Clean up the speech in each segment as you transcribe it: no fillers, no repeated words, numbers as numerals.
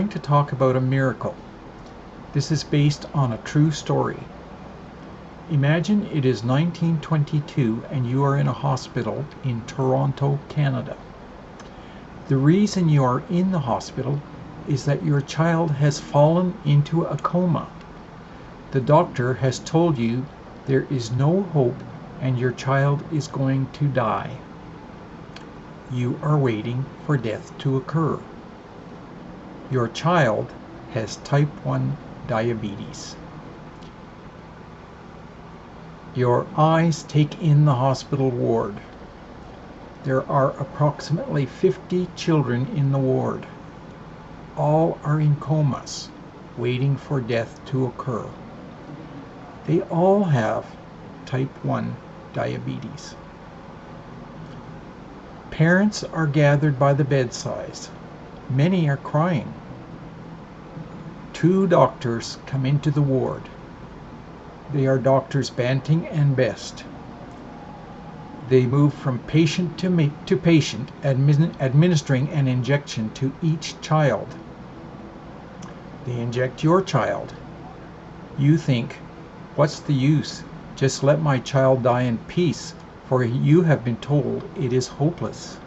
going to talk about a miracle. This is based on a true story. Imagine it is 1922 and you are in a hospital in Toronto, Canada. The reason you are in the hospital is that your child has fallen into a coma. The doctor has told you there is no hope and your child is going to die. You are waiting for death to occur. Your child has type 1 diabetes. Your eyes take in the hospital ward. There are approximately 50 children in the ward. All are in comas, waiting for death to occur. They all have type 1 diabetes. Parents are gathered by the bedsides. Many are crying. 2 doctors come into the ward. They are Doctors Banting and Best. They move from patient to patient, administering an injection to each child. They inject your child. You think, what's the use? Just let my child die in peace, for you have been told it is hopeless.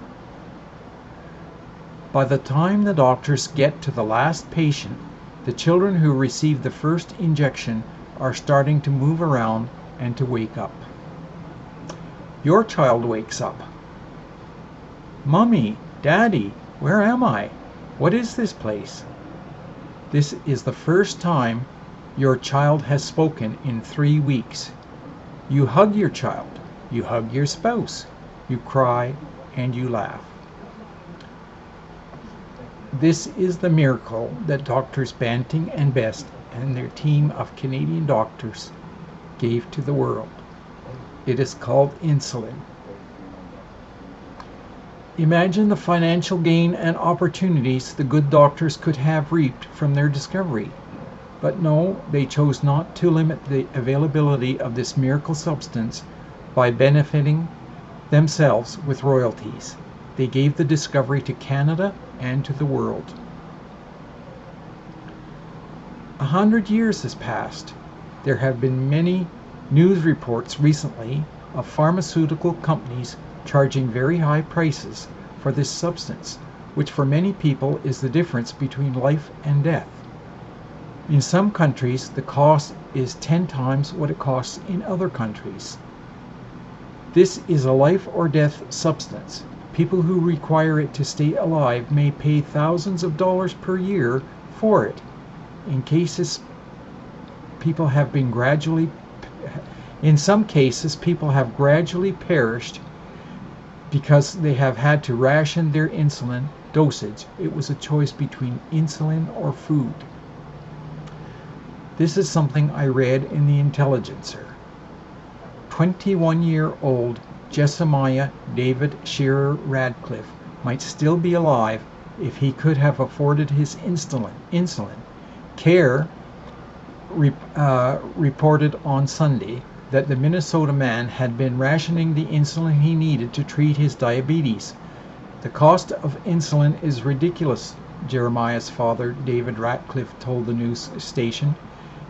By the time the doctors get to the last patient, the children who received the first injection are starting to move around and to wake up. Your child wakes up. Mommy, Daddy, where am I? What is this place? This is the first time your child has spoken in 3 weeks. You hug your child, you hug your spouse, you cry, and you laugh. This is the miracle that Doctors Banting and Best and their team of Canadian doctors gave to the world. It is called insulin. Imagine the financial gain and opportunities the good doctors could have reaped from their discovery. But no, they chose not to limit the availability of this miracle substance by benefiting themselves with royalties. They gave the discovery to Canada and to the world. 100 years has passed. There have been many news reports recently of pharmaceutical companies charging very high prices for this substance, which for many people is the difference between life and death. In some countries, the cost is 10 times what it costs in other countries. This is a life or death substance. People who require it to stay alive may pay thousands of dollars per year for it. In some cases, people have gradually perished because they have had to ration their insulin dosage. It was a choice between insulin or food. This is something I read in the Intelligencer. 21-year-old Jessamiah David Shearer Radcliffe might still be alive if he could have afforded his insulin. CARE reported on Sunday that the Minnesota man had been rationing the insulin he needed to treat his diabetes. The cost of insulin is ridiculous, Jeremiah's father, David Radcliffe, told the news station.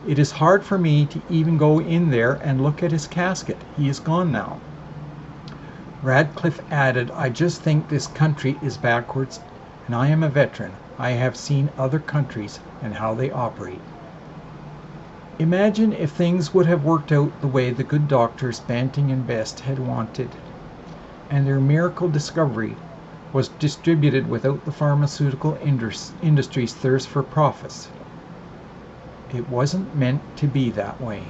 It is hard for me to even go in there and look at his casket. He is gone now. Radcliffe added, I just think this country is backwards, and I am a veteran. I have seen other countries and how they operate. Imagine if things would have worked out the way the good doctors Banting and Best had wanted, and their miracle discovery was distributed without the pharmaceutical industry's thirst for profits. It wasn't meant to be that way.